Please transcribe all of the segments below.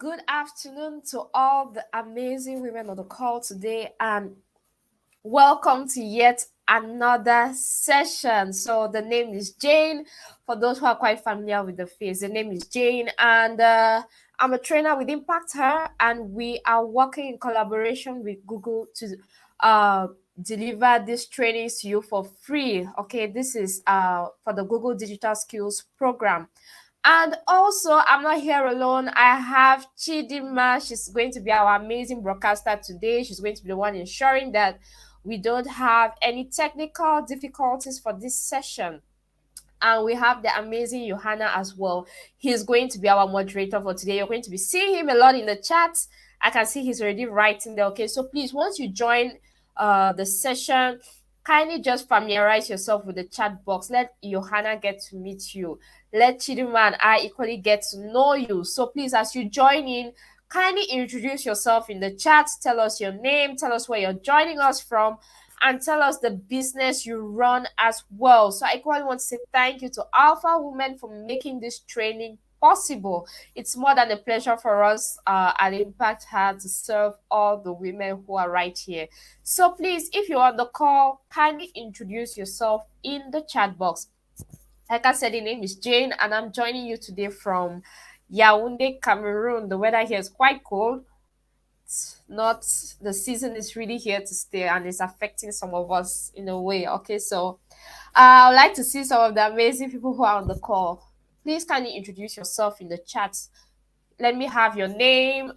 Good afternoon to all the amazing women on the call today, and welcome to yet another session. So, the name is Jane. For those who are quite familiar with the face, the name is Jane, and I'm a trainer with Impact Her, and we are working in collaboration with Google to uh, deliver these trainings to you for free. Okay, this is for the Google Digital Skills Program. And also, I'm not here alone. I have Chidima. She's going to be our amazing broadcaster today. She's going to be the one ensuring that we don't have any technical difficulties for this session. And we have the amazing Johanna as well. He's going to be our moderator for today. You're going to be seeing him a lot in the chat. I can see he's already writing there. Okay, so please, once you join the session, kindly just familiarize yourself with the chat box. Let Johanna get to meet you. Let Chidima and I equally get to know you. So please, as you join in, kindly introduce yourself in the chat. Tell us your name. Tell us where you're joining us from, and tell us the business you run as well. So I equally want to say thank you to Alpha Women for making this training possible. It's more than a pleasure for us at Impact Her to serve all the women who are right here. So please, if you're on the call, kindly introduce yourself in the chat box. Like I said, the name is Jane, and I'm joining you today from Yaoundé, Cameroon. The weather here is quite cold. Not the season is really here to stay, and it's affecting some of us in a way. Okay, so I would like to see some of the amazing people who are on the call. Please kindly introduce yourself in the chat. Let me have your name,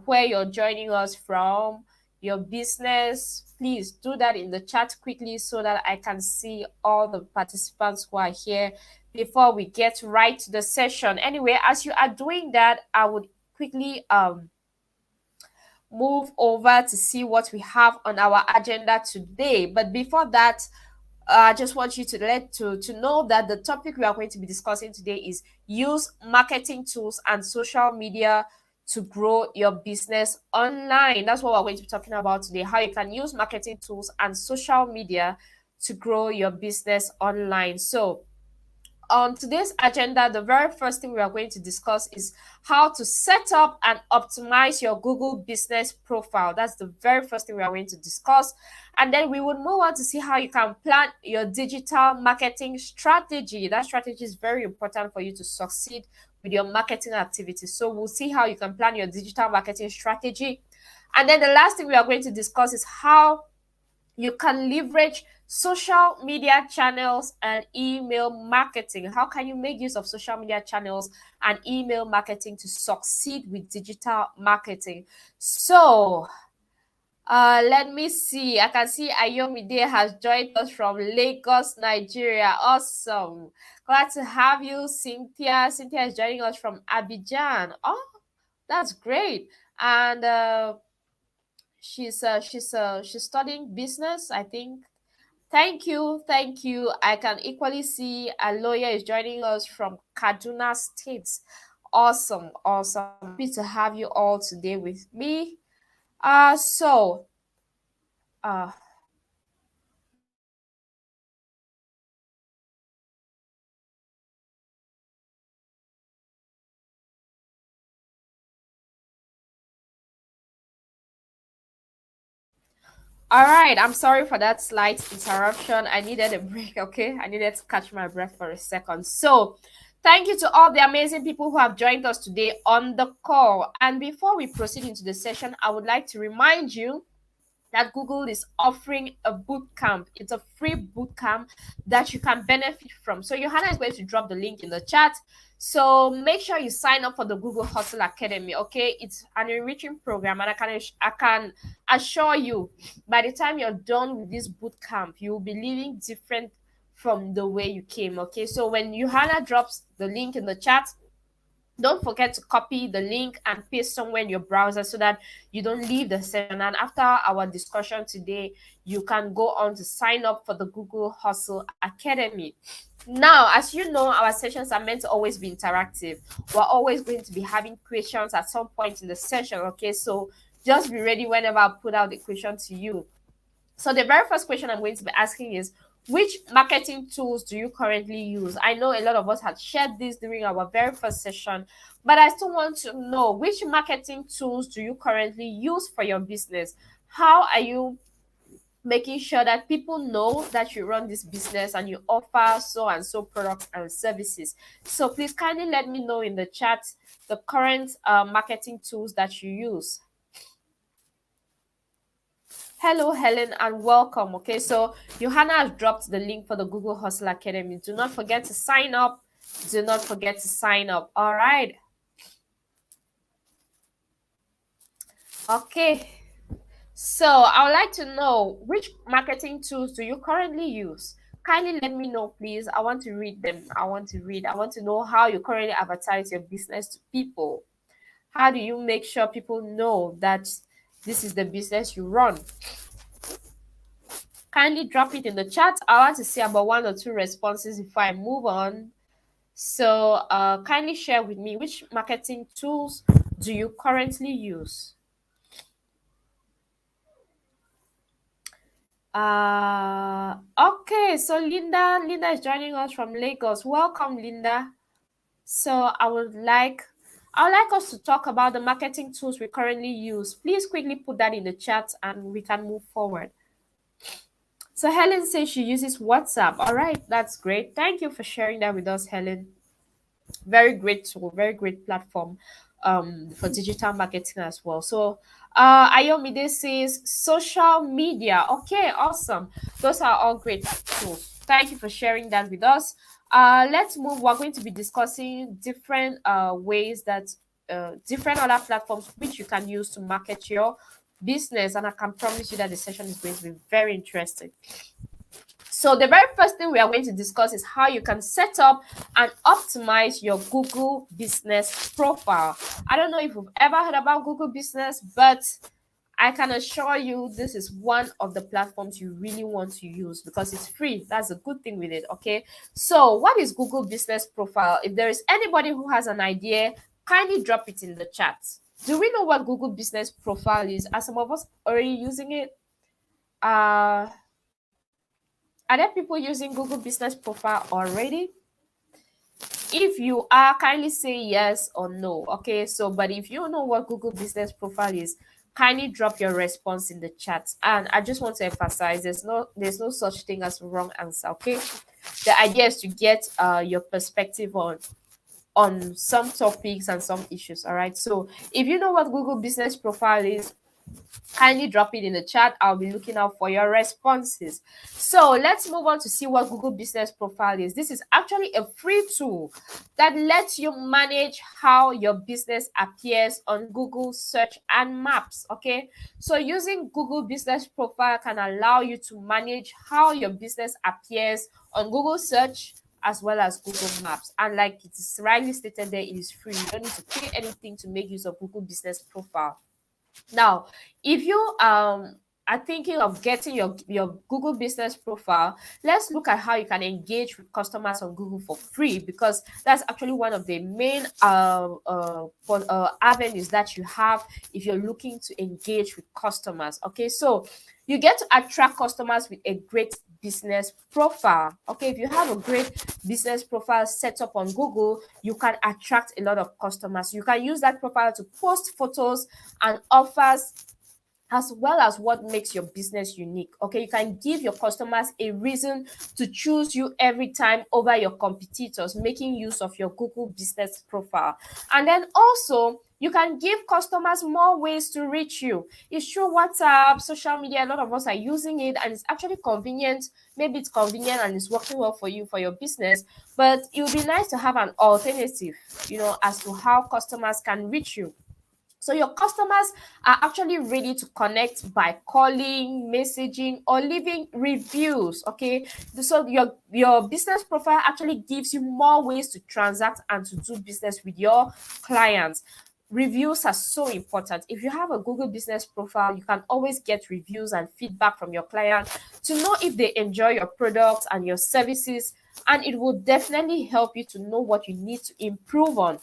where you're joining us from, your business. Please do that in the chat quickly so that I can see all the participants who are here before we get right to the session. Anyway, as you are doing that, I would quickly move over to see what we have on our agenda today. But before that, I just want you to know that the topic we are going to be discussing today is use marketing tools and social media to grow your business online. That's what we're going to be talking about today, how you can use marketing tools and social media to grow your business online. So on today's agenda, the very first thing we are going to discuss is how to set up and optimize your Google business profile. That's the very first thing we are going to discuss. And then we will move on to see how you can plan your digital marketing strategy. That strategy is very important for you to succeed with your marketing activities. So we'll see how you can plan your digital marketing strategy. And then the last thing we are going to discuss is how you can leverage social media channels and email marketing. How can you make use of social media channels and email marketing to succeed with digital marketing? So let me see. I can see Ayomide has joined us from Lagos, Nigeria. Awesome. Glad to have you, Cynthia. Cynthia is joining us from Abidjan. Oh, that's great. And she's studying business, I think. Thank you. I can equally see a lawyer is joining us from Kaduna State. Awesome. Happy to have you all today with me. So all right, I'm sorry for that slight interruption. I needed a break, okay? I needed to catch my breath for a second. So, thank you to all the amazing people who have joined us today on the call. And before we proceed into the session, I would like to remind you that Google is offering a boot camp. It's a free boot camp that you can benefit from. So Johanna is going to drop the link in the chat. So make sure you sign up for the Google Hustle Academy, okay? It's an enriching program, and I can assure you, by the time you're done with this boot camp, you will be living different from the way you came, okay? So when Johanna drops the link in the chat, don't forget to copy the link and paste somewhere in your browser so that you don't leave the session. And after our discussion today, you can go on to sign up for the Google Hustle Academy. Now, as you know, our sessions are meant to always be interactive. We're always going to be having questions at some point in the session, okay? So just be ready whenever I put out the question to you. So the very first question I'm going to be asking is, which marketing tools do you currently use? I know a lot of us had shared this during our very first session, but I still want to know, which marketing tools do you currently use for your business? How are you making sure that people know that you run this business and you offer so and so products and services? So please kindly let me know in the chat the current marketing tools that you use. Hello, Helen, and welcome. Okay, so Johanna has dropped the link for the Google Hustle Academy. Do not forget to sign up. Do not forget to sign up. All right. Okay. So I would like to know, which marketing tools do you currently use? Kindly let me know, please. I want to read them. I want to know how you currently advertise your business to people. How do you make sure people know that this is the business you run? Kindly drop it in the chat. I want to see about 1 or 2 responses before I move on. So kindly share with me, which marketing tools do you currently use? Okay, so Linda is joining us from Lagos. Welcome, Linda. So I would like us to talk about the marketing tools we currently use. Please quickly put that in the chat and we can move forward. So Helen says she uses WhatsApp. All right, that's great. Thank you for sharing that with us, Helen. Very great tool, very great platform for digital marketing as well. So Ayomide says social media. Okay, awesome. Those are all great tools. Thank you for sharing that with us. Let's move. We're going to be discussing different ways that different other platforms which you can use to market your business, and I can promise you that the session is going to be very interesting. So the very first thing we are going to discuss is how you can set up and optimize your Google Business profile. I don't know if you've ever heard about Google Business, but I can assure you this is one of the platforms you really want to use because it's free. That's a good thing with it, okay? So what is Google Business profile? If there is anybody who has an idea, kindly drop it in the chat. Do we know what Google Business profile is? Are some of us already using it? Are there people using Google Business profile already? If you are, kindly say yes or no. Okay, so but if you know what Google Business profile is, kindly drop your response in the chat. And I just want to emphasize there's no such thing as wrong answer. Okay, the idea is to get your perspective on some topics and some issues. All right, so if you know what Google Business profile is, kindly drop it in the chat. I'll be looking out for your responses. So let's move on to see what Google Business Profile is. This is actually a free tool that lets you manage how your business appears on Google search and maps. Okay, so using Google Business Profile can allow you to manage how your business appears on Google search as well as Google Maps. And like it is rightly stated there, it is free. You don't need to pay anything to make use of Google Business Profile. Now, if you are thinking of getting your Google Business profile, let's look at how you can engage with customers on Google for free, because that's actually one of the main avenues that you have if you're looking to engage with customers. Okay, so you get to attract customers with a great business profile. Okay, if you have a great business profile set up on Google, you can attract a lot of customers. You can use that profile to post photos and offers, as well as what makes your business unique. Okay, you can give your customers a reason to choose you every time over your competitors, making use of your Google Business profile. And then also, you can give customers more ways to reach you. It's through WhatsApp, social media. A lot of us are using it, and it's actually convenient. Maybe it's convenient and it's working well for you, for your business, but it would be nice to have an alternative, as to how customers can reach you. So your customers are actually ready to connect by calling, messaging, or leaving reviews. Okay, so your business profile actually gives you more ways to transact and to do business with your clients. Reviews are so important. If you have a Google Business profile, you can always get reviews and feedback from your client to know if they enjoy your products and your services, and it will definitely help you to know what you need to improve on.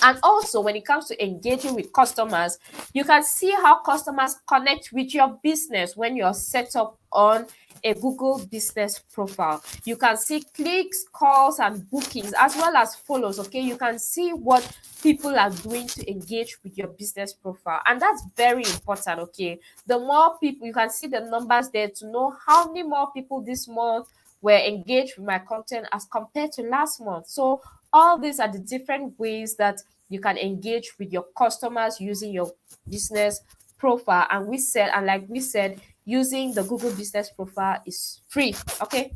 And also, when it comes to engaging with customers, you can see how customers connect with your business when you're set up on a Google business profile. You can see clicks, calls, and bookings, as well as follows. Okay, you can see what people are doing to engage with your business profile, and that's very important. Okay, the more people, you can see the numbers there to know how many more people this month were engaged with my content as compared to last month. So all these are the different ways that you can engage with your customers using your business profile. And like we said, using the Google business profile is free. Okay,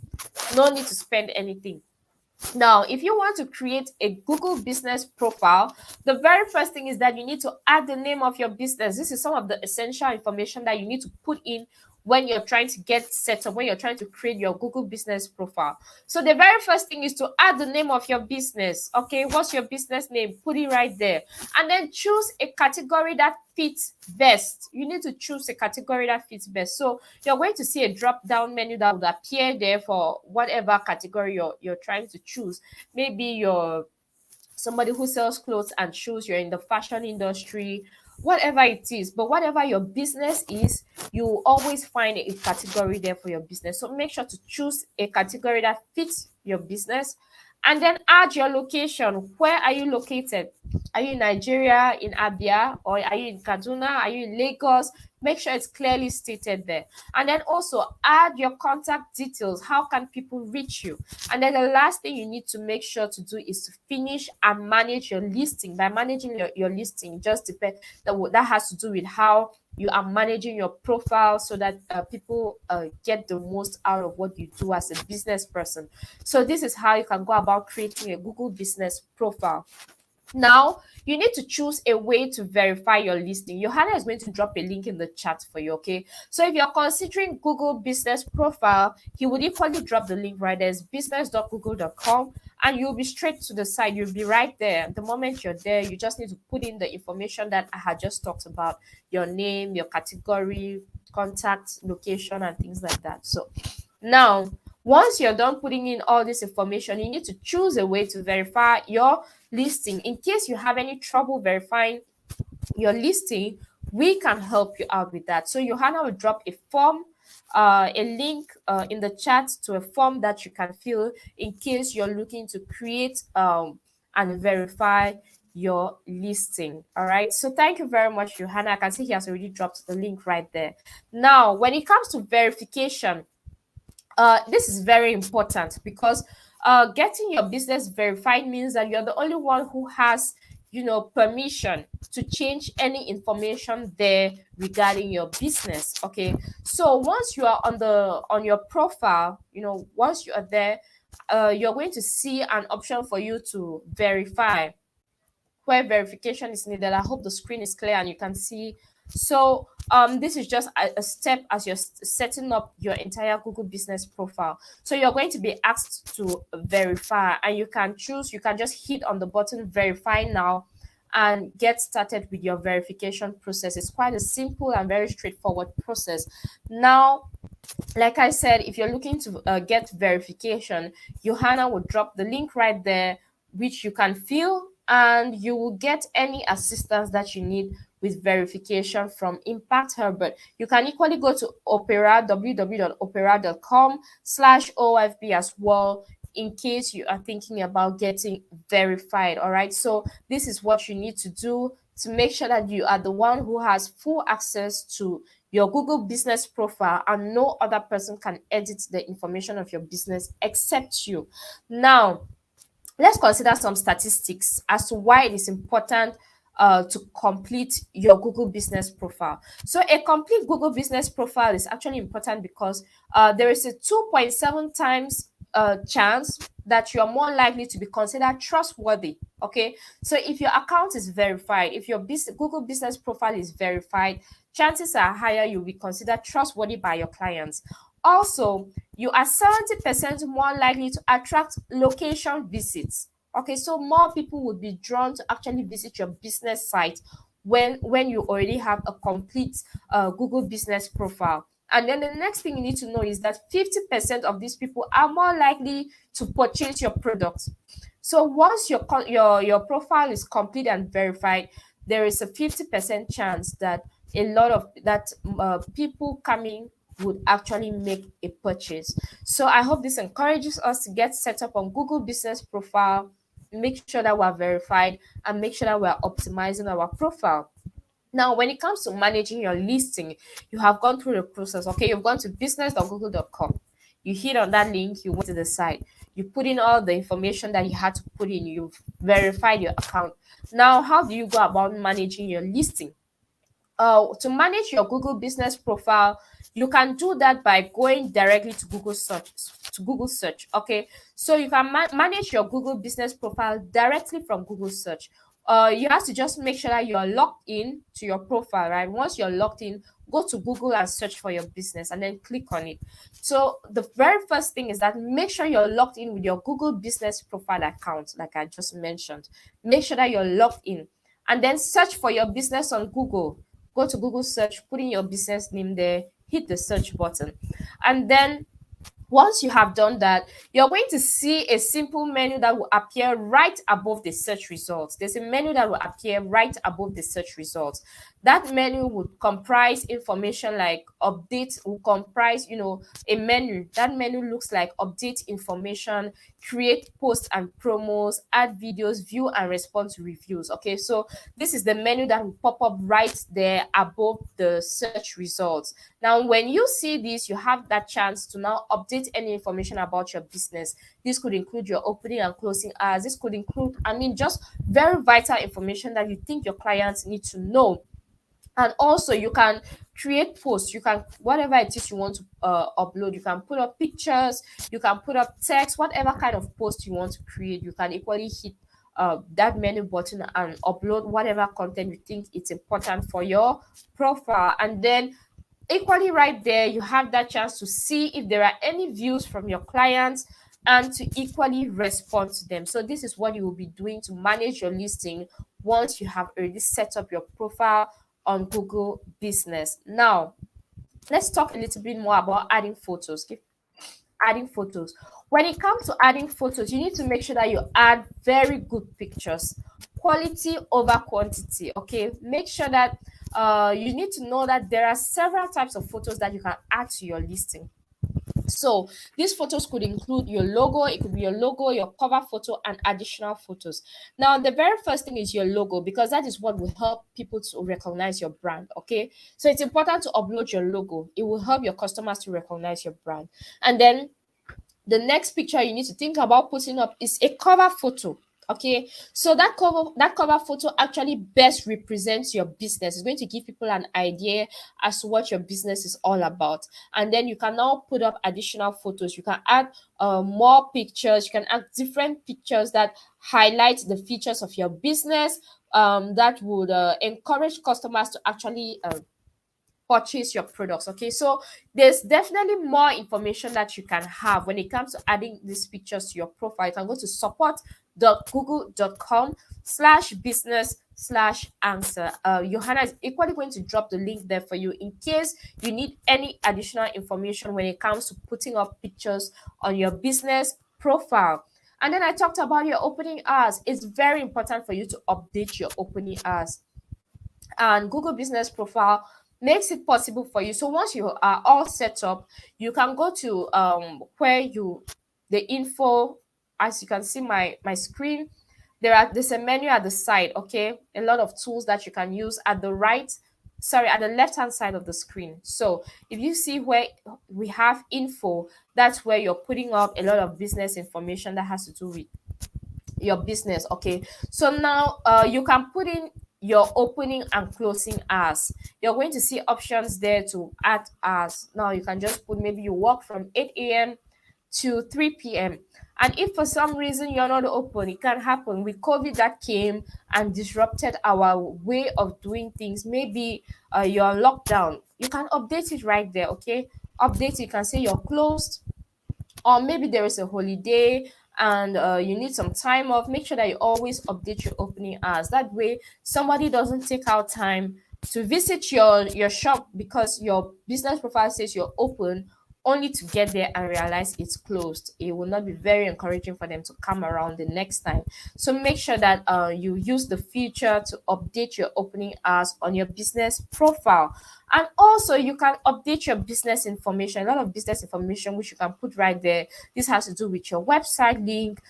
no need to spend anything. Now, if you want to create a Google business profile, the very first thing is that you need to add the name of your business. This is some of the essential information that you need to put in when you're trying to get set up, when you're trying to create your Google business profile. So the very first thing is to add the name of your business. Okay, what's your business name? Put it right there. And then choose a category that fits best. You need to choose a category that fits best. So you're going to see a drop down menu that would appear there for whatever category you're trying to choose. Maybe you're somebody who sells clothes and shoes, you're in the fashion industry, whatever it is. But whatever your business is, you always find a category there for your business. So make sure to choose a category that fits your business, and then add your location. Where are you located? Are you in Nigeria, in Abia, or are you in Kaduna? Are you in Lagos? Make sure it's clearly stated there. And then also add your contact details. How can people reach you? And then the last thing you need to make sure to do is to finish and manage your listing. By managing your listing, just depend that has to do with how you are managing your profile so that people get the most out of what you do as a business person. So this is how you can go about creating a Google business profile. Now, you need to choose a way to verify your listing. Johanna is going to drop a link in the chat for you, okay? So if you're considering Google business profile, he would equally drop the link right there. It's business.google.com, and you'll be straight to the site. You'll be right there. The moment you're there, you just need to put in the information that I had just talked about, your name, your category, contact, location, and things like that. So now, once you're done putting in all this information, you need to choose a way to verify your listing. In case you have any trouble verifying your listing, we can help you out with that. So Johanna will drop a form, a link in the chat to a form that you can fill in case you're looking to create and verify your listing. All right, so thank you very much, Johanna. I can see he has already dropped the link right there. Now, when it comes to verification, this is very important because getting your business verified means that you're the only one who has, permission to change any information there regarding your business. Okay, so once you are on your profile, once you are there, you're going to see an option for you to verify, where verification is needed. I hope the screen is clear and you can see. So this is just a step as you're setting up your entire Google business profile. So you're going to be asked to verify, and you can just hit on the button verify now and get started with your verification process. It's quite a simple and very straightforward process. Now, like I said, if you're looking to get verification, Johanna will drop the link right there, which you can fill, and you will get any assistance that you need with verification from Impact Herbert. You can equally go to Opera, www.opera.com/OFB as well, in case you are thinking about getting verified. All right, so this is what you need to do to make sure that you are the one who has full access to your Google business profile, and no other person can edit the information of your business except you. Now, let's consider some statistics as to why it is important to complete your Google business profile. So a complete Google business profile is actually important because there is a 2.7 times chance that you are more likely to be considered trustworthy. Okay, so if your account is verified, if your Google business profile is verified, chances are higher you'll be considered trustworthy by your clients. Also, you are 70% more likely to attract location visits. Okay, so more people would be drawn to actually visit your business site when you already have a complete Google business profile. And then the next thing you need to know is that 50% of these people are more likely to purchase your product. So once your profile is complete and verified, there is a 50% chance that a lot of that people coming would actually make a purchase. So I hope this encourages us to get set up on Google Business Profile, make sure that we're verified, and make sure that we're optimizing our profile. Now, when it comes to managing your listing, you have gone through the process. Okay, you've gone to business.google.com. You hit on that link, you went to the site, you put in all the information that you had to put in, you've verified your account. Now, how do you go about managing your listing? To manage your Google Business Profile, you can do that by going directly to Google search. Okay, so you can manage your Google Business Profile directly from Google search. You have to just make sure that you are logged in to your profile, right? Once you're logged in, go to Google and search for your business and then click on it. So the very first thing is that make sure you're logged in with your Google Business Profile account, like I just mentioned. Make sure that you're logged in and then search for your business on Google. Go to Google search, put in your business name there, hit the search button. And then once you have done that, you're going to see a simple menu that will appear right above the search results. There's a menu that will appear right above the search results. That menu would comprise information like update, will comprise, a menu. That menu looks like update information, create posts and promos, add videos, view and respond to reviews. Okay, so this is the menu that will pop up right there above the search results. Now, when you see this, you have that chance to now update any information about your business. This could include your opening and closing hours. This could include, just very vital information that you think your clients need to know. And also you can create posts. You can, whatever it is you want to upload, you can put up pictures, you can put up text, whatever kind of post you want to create. You can equally hit that menu button and upload whatever content you think it's important for your profile. And then equally right there, you have that chance to see if there are any views from your clients and to equally respond to them. So this is what you will be doing to manage your listing once you have already set up your profile on Google Business. Now, let's talk a little bit more about adding photos. Okay? Adding photos. When it comes to adding photos, you need to make sure that you add very good pictures. Quality over quantity. Okay, make sure that you need to know that there are several types of photos that you can add to your listing. So these photos could include your logo, it could be your logo, your cover photo, and additional photos. Now, the very first thing is your logo, because that is what will help people to recognize your brand. Okay, so it's important to upload your logo. It will help your customers to recognize your brand. And then the next picture you need to think about putting up is a cover photo. Okay, so that cover photo actually best represents your business. It's going to give people an idea as to what your business is all about. And then you can now put up additional photos. You can add more pictures. You can add different pictures that highlight the features of your business, that would encourage customers to actually purchase your products. Okay, so there's definitely more information that you can have when it comes to adding these pictures to your profile. You can go to support.google.com/business/answer. Johanna is equally going to drop the link there for you in case you need any additional information when it comes to putting up pictures on your business profile. And then I talked about your opening hours. It's very important for you to update your opening hours, and Google Business Profile makes it possible for you. So once you are all set up, you can go to where the info. As you can see my screen, there's a menu at the side. Okay, a lot of tools that you can use at the left hand side of the screen. So if you see where we have info, that's where you're putting up a lot of business information that has to do with your business. Okay, so now you can put in your opening and closing hours. You're going to see options there to add hours. Now you can just put, maybe you work from 8 a.m. to 3 p.m. And if for some reason you're not open, it can happen. With COVID, that came and disrupted our way of doing things. Maybe you're on lockdown. You can update it right there. Okay, update. You can say you're closed, or maybe there is a holiday and you need some time off. Make sure that you always update your opening hours. That way somebody doesn't take out time to visit your shop because your business profile says you're open, only to get there and realize it's closed. It will not be very encouraging for them to come around the next time. So make sure that you use the feature to update your opening hours on your business profile. And also you can update your business information, a lot of business information which you can put right there. This has to do with your website link.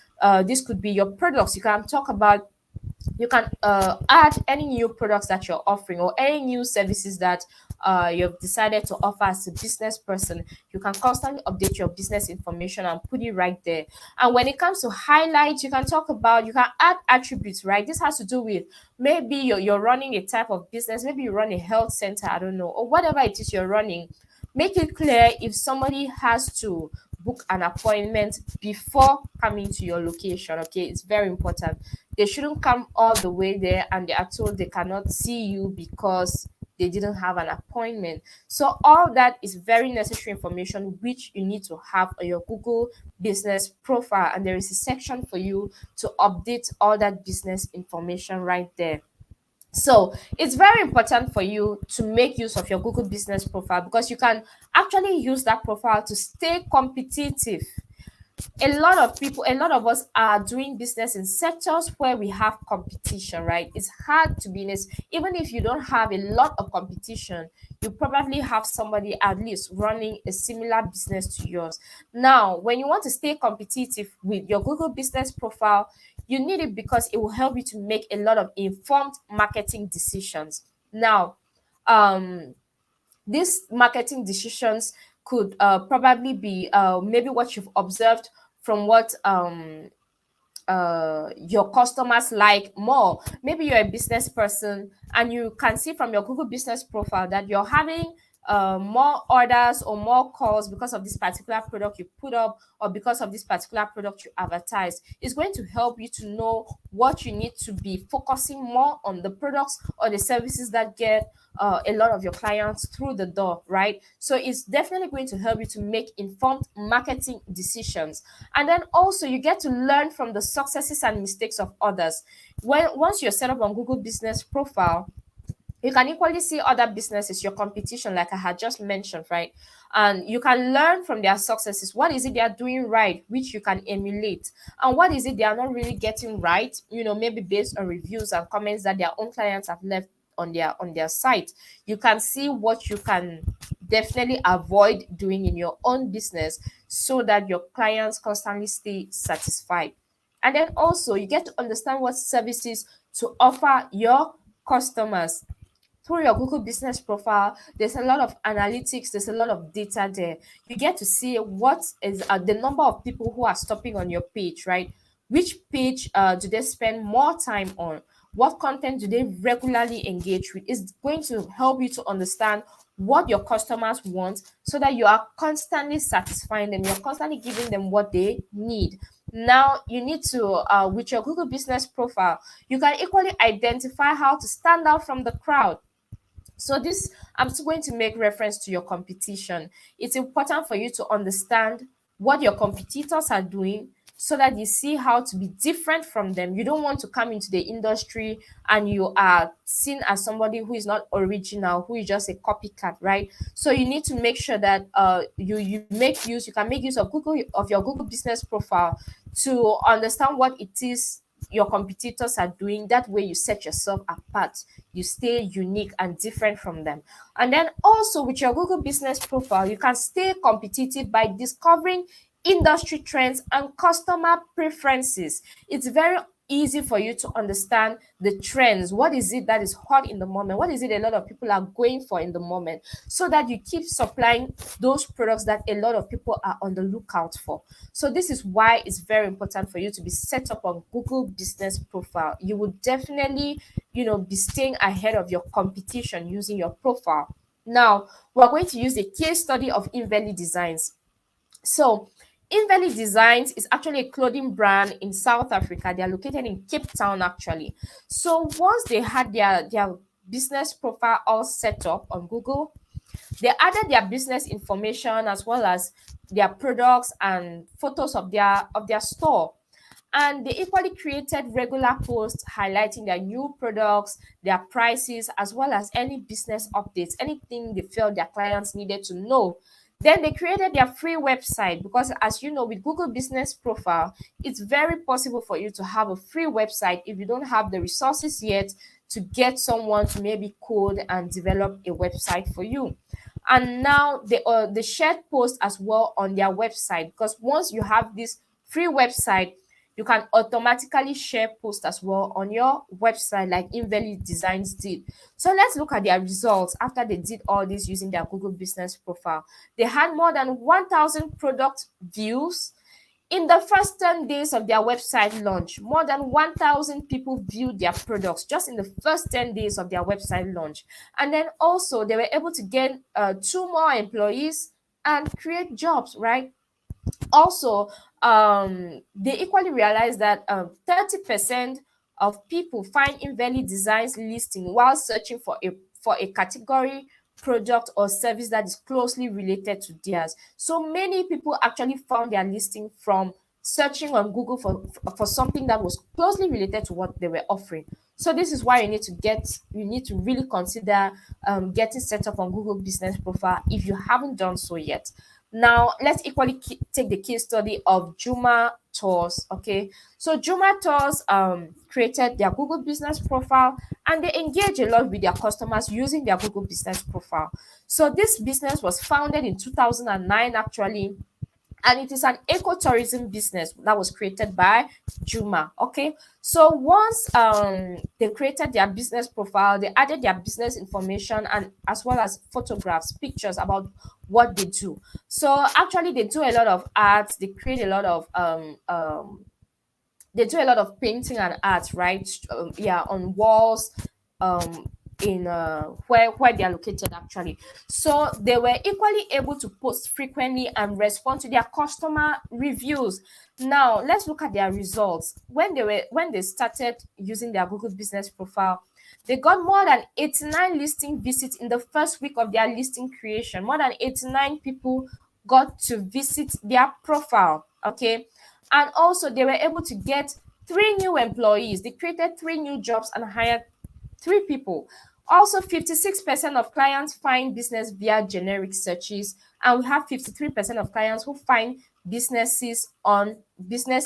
This could be your products. You can talk about, you can add any new products that you're offering or any new services that you've decided to offer as a business person. You can constantly update your business information and put it right there. And when it comes to highlights, you can talk about, you can add attributes, right? This has to do with maybe you're running a type of business, maybe you run a health center, I don't know, or whatever it is you're running. Make it clear if somebody has to book an appointment before coming to your location. Okay, it's very important. They shouldn't come all the way there and they are told they cannot see you because they didn't have an appointment. So all that is very necessary information which you need to have on your Google business profile, and there is a section for you to update all that business information right there. So it's very important for you to make use of your Google business profile because you can actually use that profile to stay competitive. A lot of people, a lot of us are doing business in sectors where we have competition, right? It's hard to be in this. Even if you don't have a lot of competition, you probably have somebody at least running a similar business to yours. Now, when you want to stay competitive with your Google business profile, you need it because it will help you to make a lot of informed marketing decisions. Now, um these marketing decisions could probably be maybe what you've observed from what your customers like more. Maybe you're a business person and you can see from your Google business profile that you're having more orders or more calls because of this particular product you put up or because of this particular product you advertise. It's going to help you to know what you need to be focusing more on, the products or the services that get a lot of your clients through the door, right? So it's definitely going to help you to make informed marketing decisions. And then also you get to learn from the successes and mistakes of others. When once you're set up on Google business profile, you can equally see other businesses, your competition, like I had just mentioned, right? And you can learn from their successes. What is it they are doing right, which you can emulate? And what is it they are not really getting right? Maybe based on reviews and comments that their own clients have left on their site. You can see what you can definitely avoid doing in your own business so that your clients constantly stay satisfied. And then also you get to understand what services to offer your customers through your Google business profile. There's a lot of analytics, there's a lot of data there. You get to see what is the number of people who are stopping on your page, right? Which page do they spend more time on? What content do they regularly engage with? Is going to help you to understand what your customers want so that you are constantly satisfying them, you're constantly giving them what they need. Now you need to with your Google business profile, you can equally identify how to stand out from the crowd. So this, I'm still going to make reference to your competition. It's important for you to understand what your competitors are doing so that you see how to be different from them. You don't want to come into the industry and you are seen as somebody who is not original, who is just a copycat, right? So you need to make sure that you can make use of your Google business profile to understand what it is your competitors are doing. That way you set yourself apart, you stay unique and different from them. And then also with your Google business profile, you can stay competitive by discovering industry trends and customer preferences. It's very easy for you to understand the trends. What is it that is hot in the moment? What is it a lot of people are going for in the moment? So that you keep supplying those products that a lot of people are on the lookout for. So this is why it's very important for you to be set up on Google business profile. You will definitely, be staying ahead of your competition using your profile. Now, we're going to use a case study of Invalid Designs. So, Invalid Designs is actually a clothing brand in South Africa. They are located in Cape Town, actually. So, once they had their business profile all set up on Google, they added their business information as well as their products and photos of their store. And they equally created regular posts highlighting their new products, their prices, as well as any business updates, anything they felt their clients needed to know. Then they created their free website because, as you know, with Google Business Profile, it's very possible for you to have a free website if you don't have the resources yet to get someone to maybe code and develop a website for you. And now they shared posts as well on their website, because once you have this free website, you can automatically share posts as well on your website, like Invalid Designs did. So let's look at their results after they did all this using their Google Business Profile. They had more than 1,000 product views. In the first 10 days of their website launch, more than 1,000 people viewed their products just in the first 10 days of their website launch. And then also, they were able to get two more employees and create jobs, right? Also, they equally realized that 30% of people find Invalid Designs listing while searching for a category, product, or service that is closely related to theirs. So many people actually found their listing from searching on Google for something that was closely related to what they were offering. So this is why you need to really consider getting set up on Google Business Profile if you haven't done so yet. Now, let's equally take the case study of Juma Tours. Okay, so Juma Tours created their Google Business Profile, and they engage a lot with their customers using their Google Business Profile. So this business was founded in 2009 actually, and it is an ecotourism business that was created by Juma. Okay, so once they created their business profile, they added their business information and as well as photographs, pictures about what they do. So actually, they do a lot of art. They create a lot of they do a lot of painting and art, right? Yeah, on walls, um, in where they are located actually. So they were equally able to post frequently and respond to their customer reviews. Now let's look at their results. When they started using their Google Business Profile, they got more than 89 listing visits in the first week of their listing creation. More than 89 people got to visit their profile. Okay, and also they were able to get three new employees. They created three new jobs and hired three people. Also, 56% of clients find business via generic searches, and we have 53% of clients who find business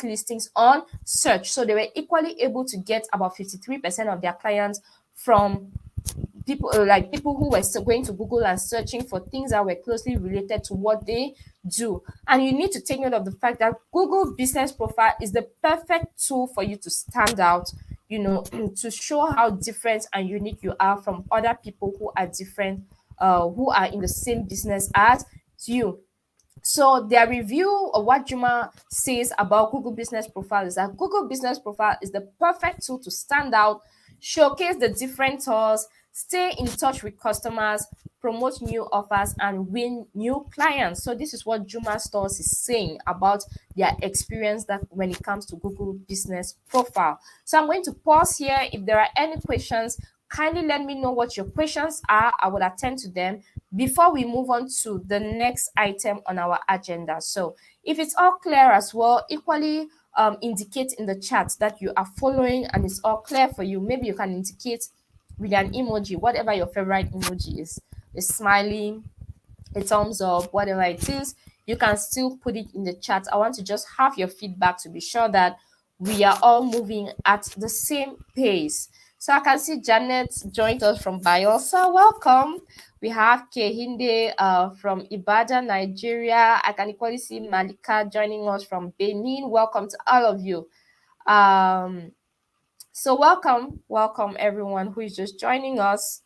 listings on search. So they were equally able to get about 53% of their clients from people, like people who were going to Google and searching for things that were closely related to what they do. And you need to take note of the fact that Google Business Profile is the perfect tool for you to stand out, to show how different and unique you are from other people who are different, who are in the same business as you. So their review of what Juma says about Google Business Profile is that Google Business Profile is the perfect tool to stand out, showcase the different tours, stay in touch with customers, promote new offers, and win new clients. So this is what Juma Stores is saying about their experience that when it comes to Google Business Profile. So I'm going to pause here. If there are any questions, kindly let me know what your questions are. I will attend to them before we move on to the next item on our agenda. So if it's all clear as well, equally indicate in the chat that you are following and it's all clear for you. Maybe you can indicate with an emoji, whatever your favorite emoji is, a smiling, a thumbs up, whatever it is. You can still put it in the chat. I want to just have your feedback to be sure that we are all moving at the same pace. So I can see Janet joined us from Bayelsa. Welcome. We have Kehinde from Ibadan, Nigeria. I can equally see Malika joining us from Benin. Welcome to all of you. So welcome everyone who is just joining us.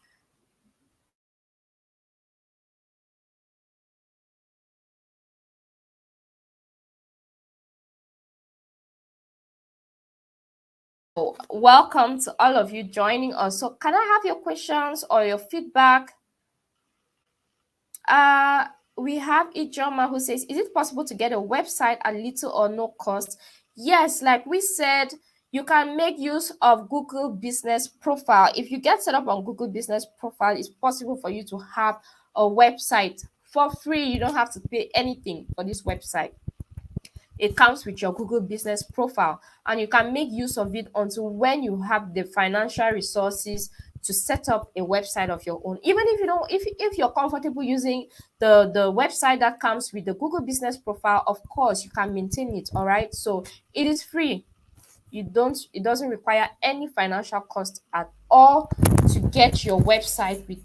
Welcome to all of you joining us. So can I have your questions or your feedback? We have Ijoma who says, is it possible to get a website at little or no cost? Yes, like we said, you can make use of Google Business Profile. If you get set up on Google Business Profile, it's possible for you to have a website for free. You don't have to pay anything for this website. It comes with your Google Business Profile, and you can make use of it until when you have the financial resources to set up a website of your own. Even if you don't, if you're comfortable using the website that comes with the Google Business Profile, of course you can maintain it. All right, so it is free. It doesn't require any financial cost at all to get your website with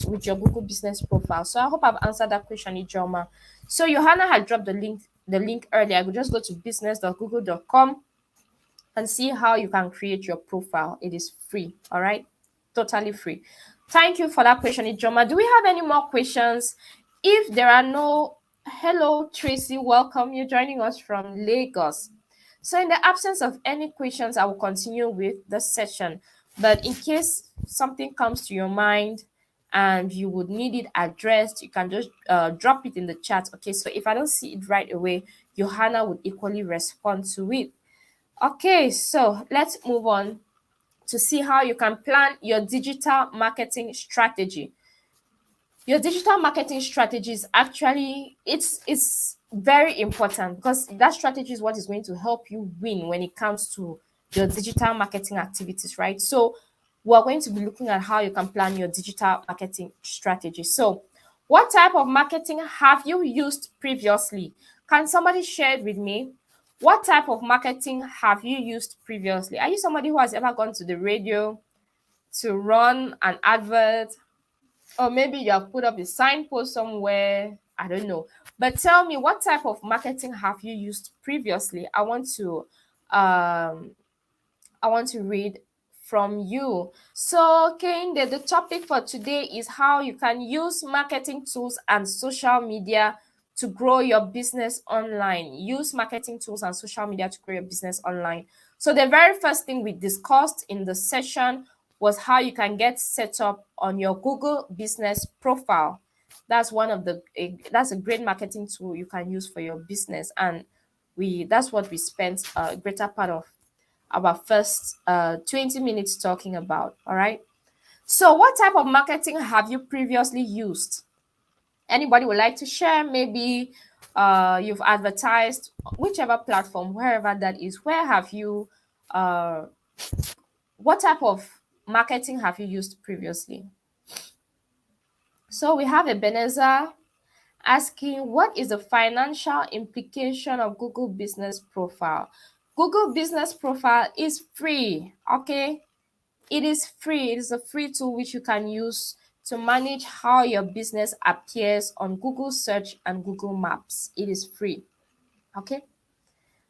with your Google Business Profile. So I hope I've answered that question, Ijoma. So Johanna had dropped the link earlier. I could just go to business.google.com and see how you can create your profile. It is free. All right, totally free. Thank you for that question, Ijoma. Do we have any more questions? If there are no, hello Tracy, welcome. You're joining us from Lagos. So in the absence of any questions, I will continue with the session. But in case something comes to your mind and you would need it addressed, you can just drop it in the chat. Okay, so if I don't see it right away, Johanna would equally respond to it. Okay, so let's move on to see how you can plan your digital marketing strategy. Your digital marketing strategy is actually it's very important, because that strategy is what is going to help you win when it comes to your digital marketing activities, right? So we're going to be looking at how you can plan your digital marketing strategy. So what type of marketing have you used previously? Can somebody share it with me? What type of marketing have you used previously? Are you somebody who has ever gone to the radio to run an advert? Or maybe you have put up a signpost somewhere. I don't know. But tell me, what type of marketing have you used previously? I want to read from you. So, Kende, the topic for today is how you can use marketing tools and social media to grow your business online. Use marketing tools and social media to grow your business online. So, the very first thing we discussed in the session was how you can get set up on your Google Business Profile. That's that's a great marketing tool you can use for your business, and that's what we spent a greater part of our first 20 minutes talking about. All right, so what type of marketing have you previously used? Anybody would like to share? Maybe you've advertised, whichever platform, wherever that is. Where have you what type of marketing have you used previously? So we have Ebenezer asking, what is the financial implication of Google Business Profile? Google Business Profile is free, okay? It is free. It is a free tool which you can use to manage how your business appears on Google Search and Google Maps. It is free, okay?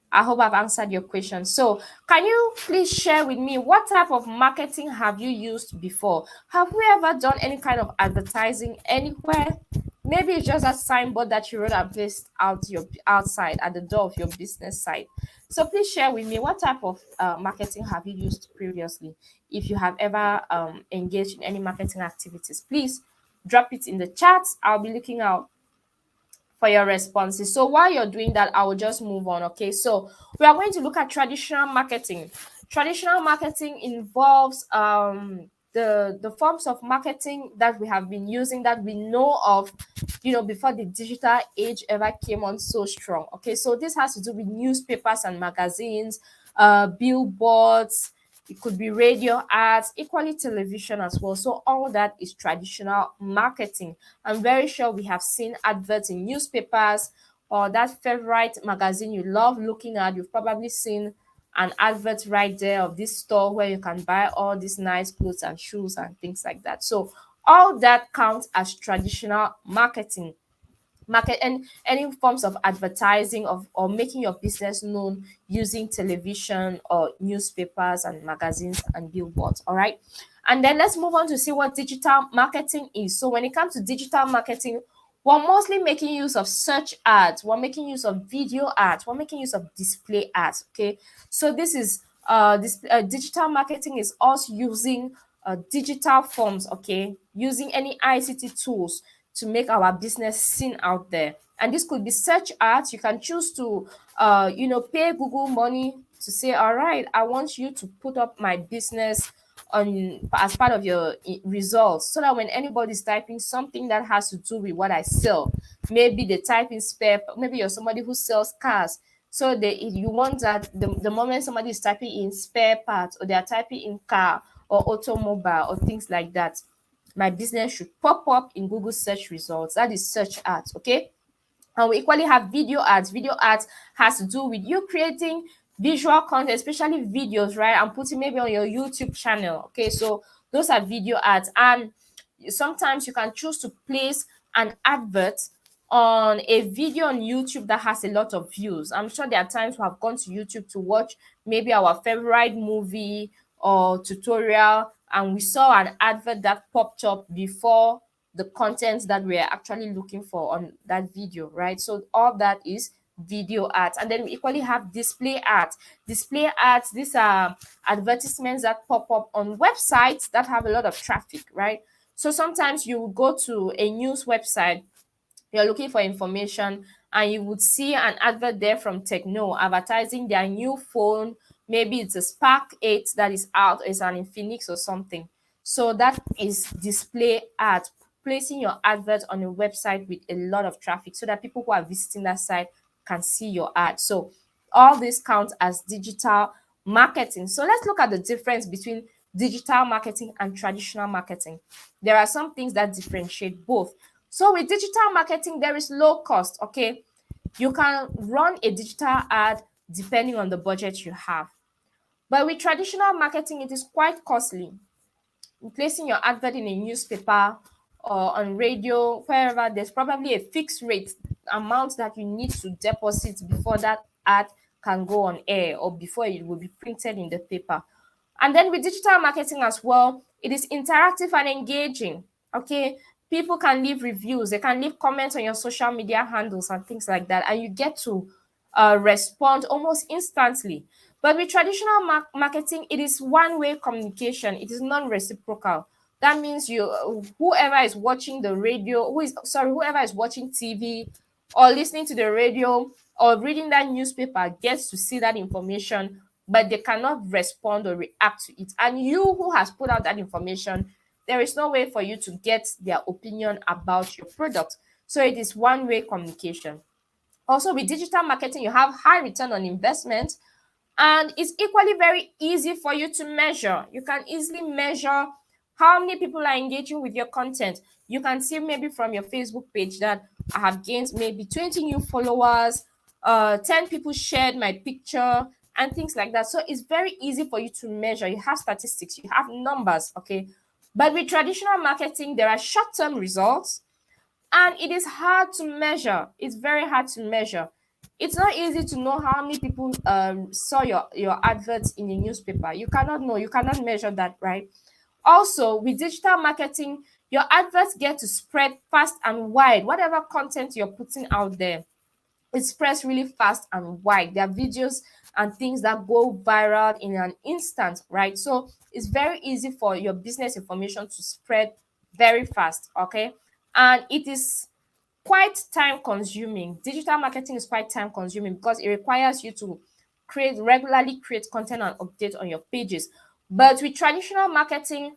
I hope I've answered your question. So can you please share with me, what type of marketing have you used before? Have you ever done any kind of advertising anywhere? Maybe it's just a signboard that you wrote and placed outside at the door of your business site. So please share with me, what type of marketing have you used previously? If you have ever engaged in any marketing activities, please drop it in the chat. I'll be looking out for your responses. So while you're doing that, I will just move on. Okay, so we are going to look at traditional marketing. Traditional marketing involves the forms of marketing that we have been using, that we know of, before the digital age ever came on so strong. Okay, so this has to do with newspapers and magazines, billboards. It could be radio ads, equally television as well. So all that is traditional marketing. I'm very sure we have seen adverts in newspapers, or that favorite magazine you love looking at. You've probably seen an advert right there of this store where you can buy all these nice clothes and shoes and things like that. So all that counts as traditional marketing. And any forms of advertising or making your business known using television or newspapers and magazines and billboards. All right, and then let's move on to see what digital marketing is. So when it comes to digital marketing, we're mostly making use of search ads, we're making use of video ads, we're making use of display ads. Okay, so this is digital marketing is us using digital forms, okay, using any ICT tools to make our business seen out there. And this could be search ads. You can choose to pay Google money to say, all right, I want you to put up my business on as part of your results, so that when anybody's typing something that has to do with what I sell, maybe they type in maybe you're somebody who sells cars, so you want that the moment somebody is typing in spare parts, or they are typing in car, or automobile or things like that, my business should pop up in Google search results. That is search ads, okay? And we equally have video ads. Video ads has to do with you creating visual content, especially videos, right? And putting maybe on your YouTube channel. Okay, so those are video ads. And sometimes you can choose to place an advert on a video on YouTube that has a lot of views. I'm sure there are times we have gone to YouTube to watch maybe our favorite movie or tutorial, and we saw an advert that popped up before the content that we're actually looking for on that video, right? So all that is video ads. And then we equally have display ads. Display ads, these are advertisements that pop up on websites that have a lot of traffic, right? So sometimes you go to a news website, you're looking for information, and you would see an advert there from Techno advertising their new phone. Maybe it's a Spark 8 that is out, it's an Infinix or something. So that is display ad, placing your advert on a website with a lot of traffic so that people who are visiting that site can see your ad. So all this counts as digital marketing. So let's look at the difference between digital marketing and traditional marketing. There are some things that differentiate both. So with digital marketing, there is low cost, okay? You can run a digital ad depending on the budget you have. But with traditional marketing, it is quite costly. Placing your advert in a newspaper or on radio, wherever, there's probably a fixed rate amount that you need to deposit before that ad can go on air or before it will be printed in the paper. And then with digital marketing as well, it is interactive and engaging. Okay, people can leave reviews, they can leave comments on your social media handles and things like that, and you get to respond almost instantly. But with traditional marketing, it is one-way communication. It is non-reciprocal. That means whoever is watching the radio, whoever is watching TV or listening to the radio or reading that newspaper gets to see that information, but they cannot respond or react to it. And you who has put out that information, there is no way for you to get their opinion about your product. So it is one-way communication. Also, with digital marketing, you have high return on investment, and it's equally very easy for you to measure. You can easily measure how many people are engaging with your content. You can see maybe from your Facebook page that I have gained maybe 20 new followers, 10 people shared my picture, and things like that. So it's very easy for you to measure. You have statistics, you have numbers, okay? But with traditional marketing, there are short-term results, and it is hard to measure. It's very hard to measure. It's not easy to know how many people saw your adverts in the newspaper. You cannot know, you cannot measure that, right? Also, with digital marketing, your adverts get to spread fast and wide. Whatever content you're putting out there, it spreads really fast and wide. There are videos and things that go viral in an instant, right? So it's very easy for your business information to spread very fast, okay? And it is quite time consuming. Digital marketing is quite time consuming because it requires you to regularly create content and update on your pages. But with traditional marketing,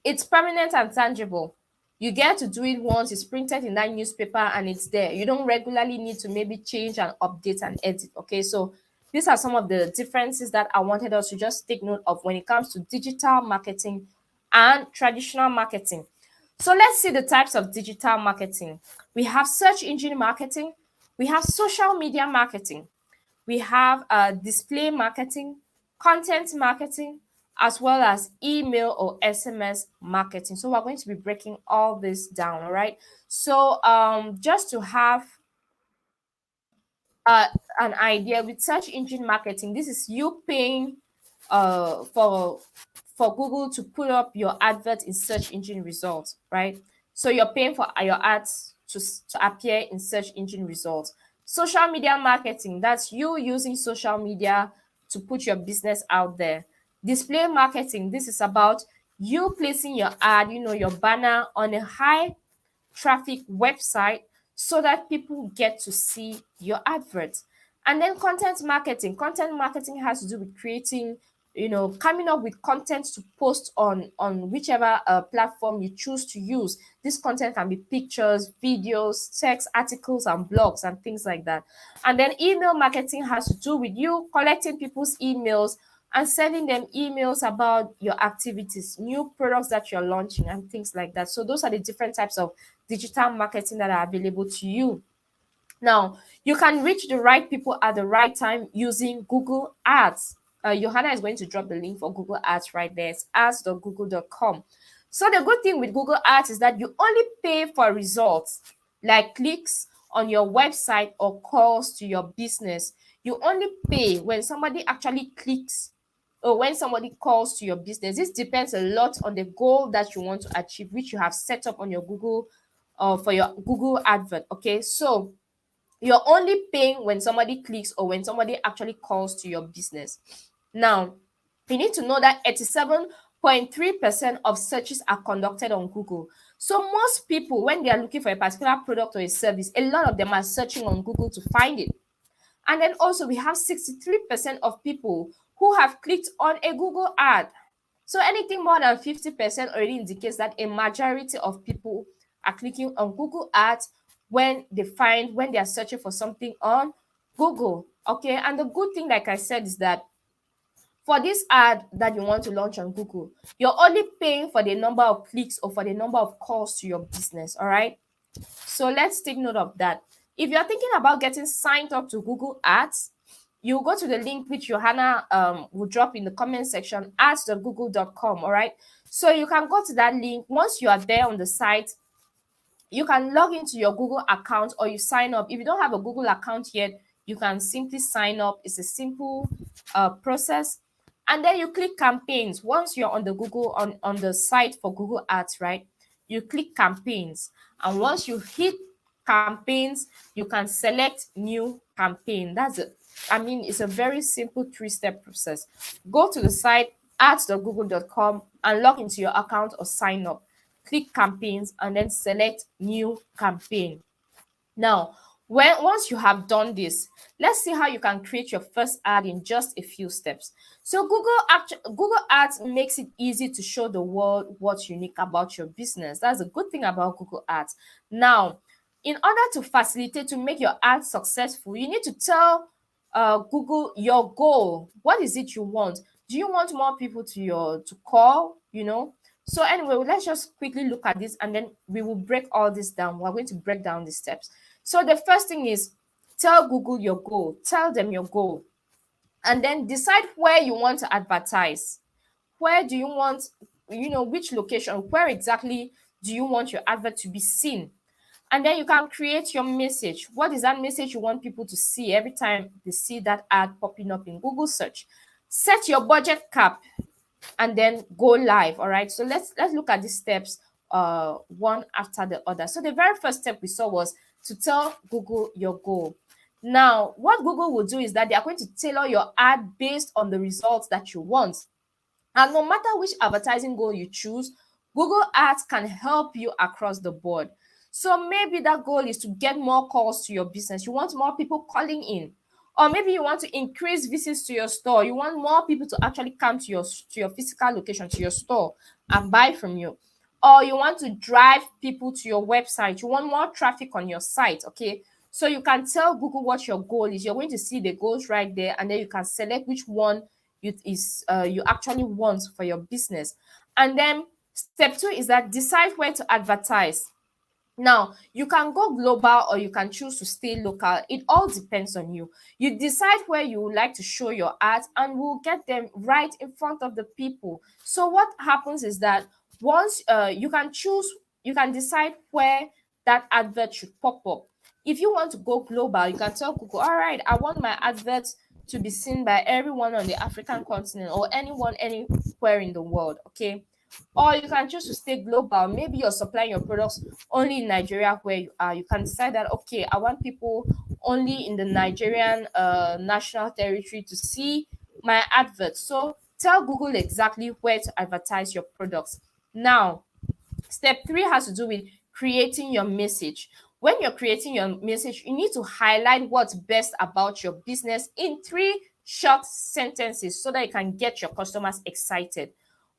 it's permanent and tangible. You get to do it once, it's printed in that newspaper and it's there. You don't regularly need to maybe change and update and edit. Okay, so these are some of the differences that I wanted us to just take note of when it comes to digital marketing and traditional marketing. So let's see the types of digital marketing. We have search engine marketing, we have social media marketing, we have display marketing, content marketing, as well as email or SMS marketing. So we're going to be breaking all this down, all right? So just to have uh, an idea, with search engine marketing, this is you paying for Google to put up your advert in search engine results, right? So you're paying for your ads to appear in search engine results. Social media marketing, that's you using social media to put your business out there. Display marketing, this is about you placing your ad, your banner on a high traffic website so that people get to see your advert. And then content marketing. Content marketing has to do with creating, coming up with content to post on whichever platform you choose to use. This content can be pictures, videos, text, articles, and blogs and things like that. And then email marketing has to do with you collecting people's emails and sending them emails about your activities, new products that you're launching, and things like that. So those are the different types of digital marketing that are available to you. Now, you can reach the right people at the right time using Google Ads. Johanna is going to drop the link for Google Ads right there. It's ads.google.com. So the good thing with Google Ads is that you only pay for results like clicks on your website or calls to your business. You only pay when somebody actually clicks or when somebody calls to your business. This depends a lot on the goal that you want to achieve, which you have set up on your Google for your Google advert. Okay, so you're only paying when somebody clicks or when somebody actually calls to your business. Now, you need to know that 87.3% of searches are conducted on Google. So most people, when they are looking for a particular product or a service, a lot of them are searching on Google to find it. And then also we have 63% of people who have clicked on a Google ad. So anything more than 50% already indicates that a majority of people are clicking on Google ads when they are searching for something on Google. Okay, and the good thing, like I said, is that for this ad that you want to launch on Google, you're only paying for the number of clicks or for the number of calls to your business. All right, so let's take note of that. If you're thinking about getting signed up to Google Ads, you go to the link which Johanna will drop in the comment section, ads.google.com. All right, so you can go to that link. Once you are there on the site, you can log into your Google account or you sign up. If you don't have a Google account yet, you can simply sign up. It's a simple process. And then you click campaigns. Once you're on the Google on the site for Google Ads, right? You click campaigns. And once you hit campaigns, you can select new campaign. That's it. I mean, it's a very simple 3-step process. Go to the site ads.google.com and log into your account or sign up. Click campaigns and then select new campaign. Now, once you have done this, let's see how you can create your first ad in just a few steps. So Google Ads makes it easy to show the world what's unique about your business. That's a good thing about Google Ads. Now, in order to facilitate, to make your ad successful, you need to tell Google your goal. What is it you want? Do you want more people to call? So anyway, let's just quickly look at this and then we will break all this down. We're going to break down the steps. So the first thing is tell Google your goal. Tell them your goal. And then decide where you want to advertise. Where do you want, which location, where exactly do you want your advert to be seen? And then you can create your message. What is that message you want people to see every time they see that ad popping up in Google search? Set your budget cap and then go live. All right, so let's look at these steps one after the other. So the very first step we saw was to tell Google your goal. Now what Google will do is that they are going to tailor your ad based on the results that you want. And no matter which advertising goal you choose, Google Ads can help you across the board. So maybe that goal is to get more calls to your business. You want more people calling in. Or maybe you want to increase visits to your store. You want more people to actually come to your physical location, to your store, and buy from you. Or you want to drive people to your website. You want more traffic on your site, okay? So you can tell Google what your goal is. You're going to see the goals right there, and then you can select which one you actually want for your business. And then step 2 is that decide where to advertise. Now, you can go global or you can choose to stay local. It all depends on you. You decide where you would like to show your ads and we'll get them right in front of the people. So what happens is that once you can decide where that advert should pop up. If you want to go global, you can tell Google, all right, I want my adverts to be seen by everyone on the African continent or anyone anywhere in the world, okay? Or you can choose to stay global. Maybe you're supplying your products only in Nigeria where you are. You can decide that, okay, I want people only in the Nigerian national territory to see my adverts. So tell Google exactly where to advertise your products. Now, step 3 has to do with creating your message. When you're creating your message, you need to highlight what's best about your business in 3 short sentences so that you can get your customers excited.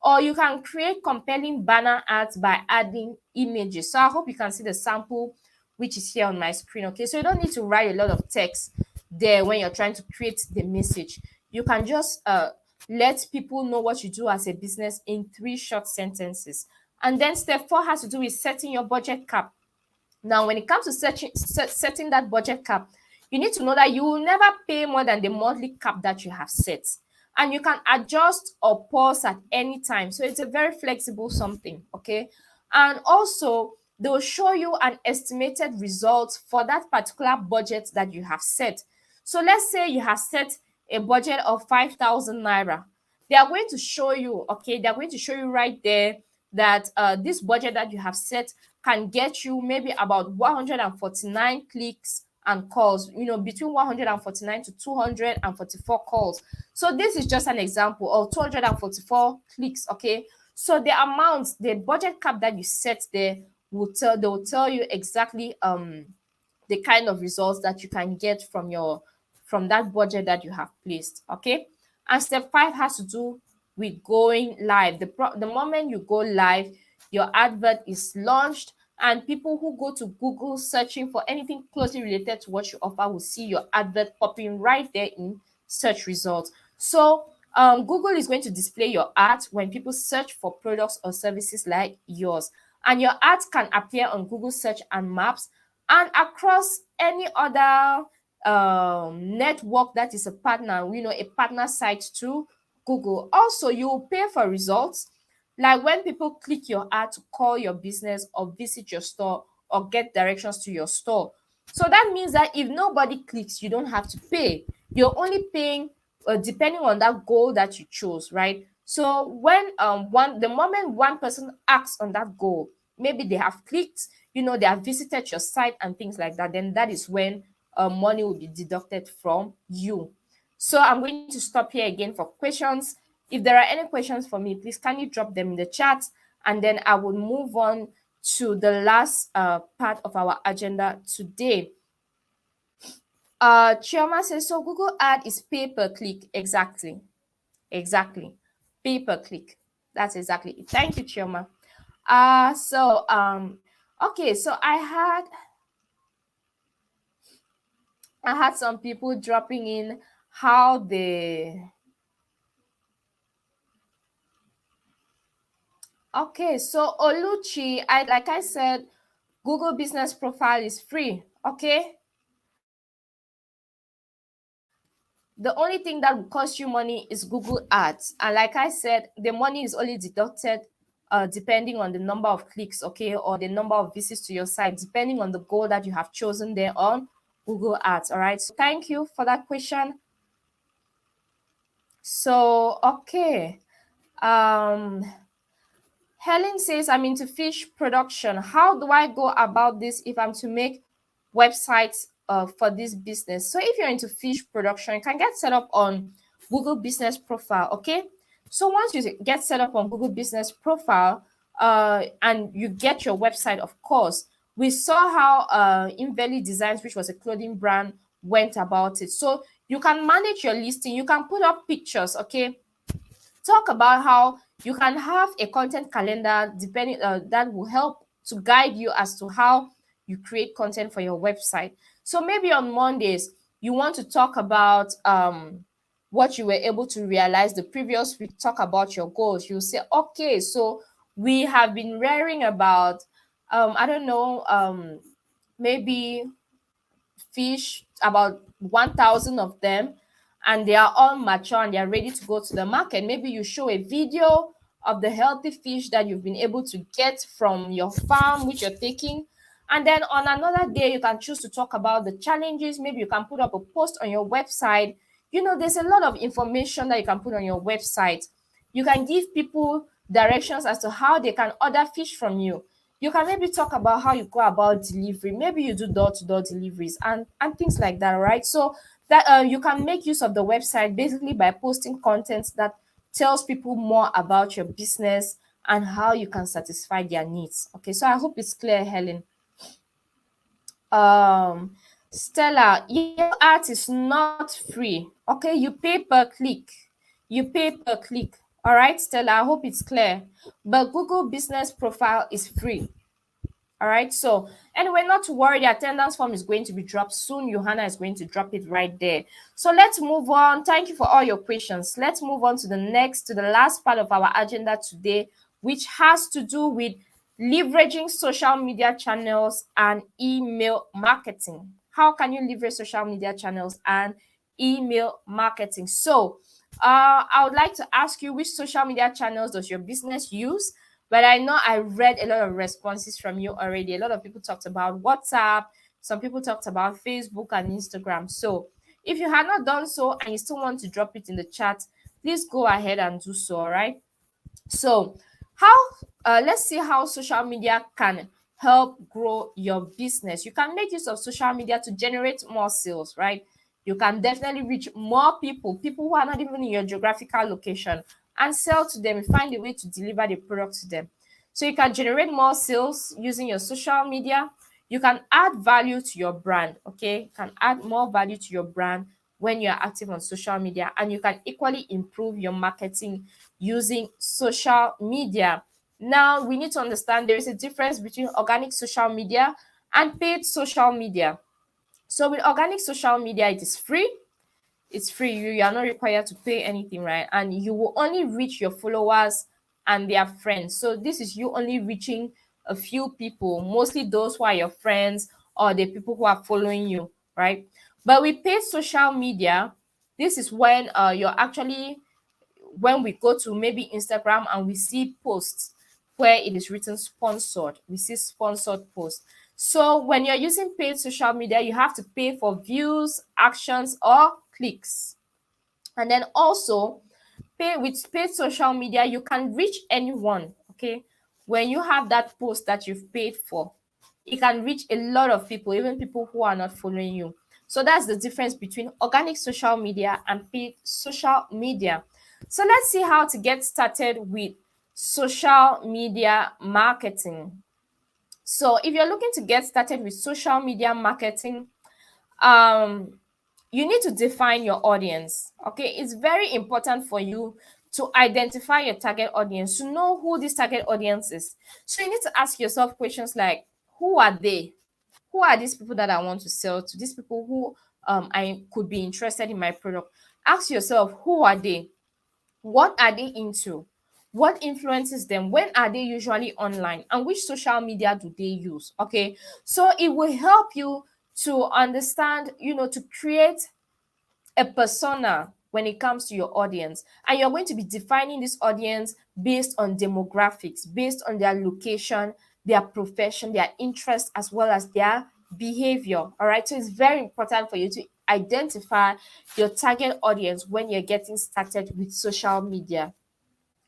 Or you can create compelling banner ads by adding images. So I hope you can see the sample which is here on my screen. Okay, so you don't need to write a lot of text there when you're trying to create the message. You can just let people know what you do as a business in 3 short sentences. And then step 4 has to do with setting your budget cap. Now, when it comes to setting that budget cap, you need to know that you will never pay more than the monthly cap that you have set. And you can adjust or pause at any time. So it's a very flexible something, okay? And also, they will show you an estimated result for that particular budget that you have set. So let's say you have set a budget of 5,000 naira. They are going to show you, okay, they're going to show you right there that this budget that you have set can get you maybe about 149 clicks and calls, between 149 to 244 calls. So this is just an example, or 244 clicks, okay? So the amount, the budget cap that you set there they will tell you exactly the kind of results that you can get from that budget that you have placed, okay? And step 5 has to do with going live. The moment you go live, your advert is launched, and people who go to Google searching for anything closely related to what you offer will see your advert popping right there in search results. So Google is going to display your ad when people search for products or services like yours, and your ads can appear on Google search and maps and across any other network that is a partner, a partner site to Google. Also, you will pay for results, like when people click your ad to call your business or visit your store or get directions to your store. So that means that if nobody clicks, you don't have to pay. You're only paying depending on that goal that you chose, right? So when the moment one person acts on that goal, maybe they have clicked, they have visited your site and things like that, then that is when money will be deducted from you. So I'm going to stop here again for questions. If there are any questions for me, please can you drop them in the chat, and then I will move on to the last part of our agenda today. Chioma says, so Google ad is pay per click. Exactly. Pay per click. That's exactly it. Thank you, Chioma. Okay, so I had some people dropping in how they. Okay, so Oluchi, like I said, Google Business Profile is free. Okay. The only thing that will cost you money is Google Ads. And like I said, the money is only deducted depending on the number of clicks, okay, or the number of visits to your site, depending on the goal that you have chosen there on Google Ads. All right. So thank you for that question. So, okay. Helen says, I'm into fish production. How do I go about this if I'm to make websites for this business? So if you're into fish production, you can get set up on Google Business Profile, okay? So once you get set up on Google Business Profile and you get your website, of course, we saw how Invalid Designs, which was a clothing brand, went about it. So you can manage your listing. You can put up pictures, okay? Talk about how you can have a content calendar depending that will help to guide you as to how you create content for your website. So maybe on Mondays you want to talk about what you were able to realize the previous week. Talk about your goals. You say, okay, so we have been rearing about I don't know, maybe fish, about 1,000 of them, and they are all mature and they are ready to go to the market. Maybe you show a video of the healthy fish that you've been able to get from your farm, which you're taking. And then on another day, you can choose to talk about the challenges. Maybe you can put up a post on your website. There's a lot of information that you can put on your website. You can give people directions as to how they can order fish from you. You can maybe talk about how you go about delivery. Maybe you do door-to-door deliveries and things like that, right? So that you can make use of the website basically by posting content that tells people more about your business and how you can satisfy their needs. Okay, so I hope it's clear, Helen. Stella, your art is not free. Okay, you pay per click. All right, Stella, I hope it's clear. But Google Business Profile is free. All right. So anyway, not to worry, the attendance form is going to be dropped soon. Johanna is going to drop it right there. So let's move on. Thank you for all your questions. Let's move on to the last part of our agenda today, which has to do with leveraging social media channels and email marketing. How can you leverage social media channels and email marketing? So I would like to ask you, which social media channels does your business use? But I know I read a lot of responses from you already. A lot of people talked about WhatsApp. Some people talked about Facebook and Instagram. So if you had not done so and you still want to drop it in the chat, please go ahead and do so, all right? So how let's see how social media can help grow your business. You can make use of social media to generate more sales, right? You can definitely reach more people who are not even in your geographical location, and sell to them, find a way to deliver the product to them. So you can generate more sales using your social media. You can add value to your brand, okay? You can add more value to your brand when you're active on social media, and you can equally improve your marketing using social media. Now, we need to understand there is a difference between organic social media and paid social media. So with organic social media, it is free. It's free. You are not required to pay anything, right? And you will only reach your followers and their friends. So this is you only reaching a few people, mostly those who are your friends or the people who are following you, right? But with paid social media, this is when you're actually, when we go to maybe Instagram and we see posts where it is written sponsored, we see sponsored posts. So when you're using paid social media, you have to pay for views, actions, or clicks. And then also, pay with paid social media, you can reach anyone. Okay, when you have that post that you've paid for, it can reach a lot of people, even people who are not following you. So that's the difference between organic social media and paid social media. So let's see how to get started with social media marketing. So if you're looking to get started with social media marketing, um you need to define your audience. Okay, it's very important for you to identify your target audience, to know who this target audience is. So you need to ask yourself questions like, who are they? Who are these people that I want to sell to? These people who I could be interested in my product. Ask yourself, who are they? What are they into? What influences them? When are they usually online? And which social media do they use? Okay, so it will help you to understand, to create a persona when it comes to your audience. And you're going to be defining this audience based on demographics, based on their location, their profession, their interest, as well as their behavior. All right, so it's very important for you to identify your target audience when you're getting started with social media.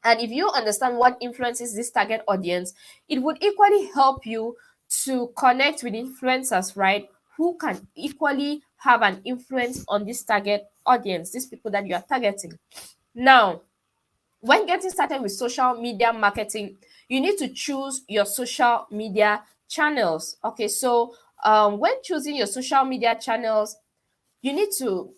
And if you understand what influences this target audience, it would equally help you to connect with influencers, right? Who can equally have an influence on this target audience, these people that you are targeting. Now, when getting started with social media marketing, you need to choose your social media channels. Okay, so when choosing your social media channels, you need to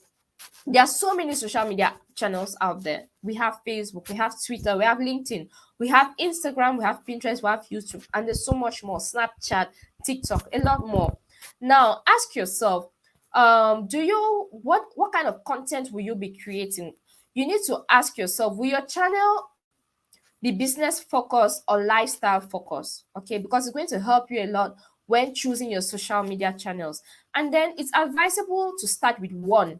there are so many social media channels out there. We have Facebook, we have Twitter, we have LinkedIn, we have Instagram, we have Pinterest, we have YouTube, and there's so much more. Snapchat, TikTok, a lot more. Now, ask yourself, do you what kind of content will you be creating? You need to ask yourself, will your channel be business focused or lifestyle focused? Okay, because it's going to help you a lot when choosing your social media channels. And then it's advisable to start with one.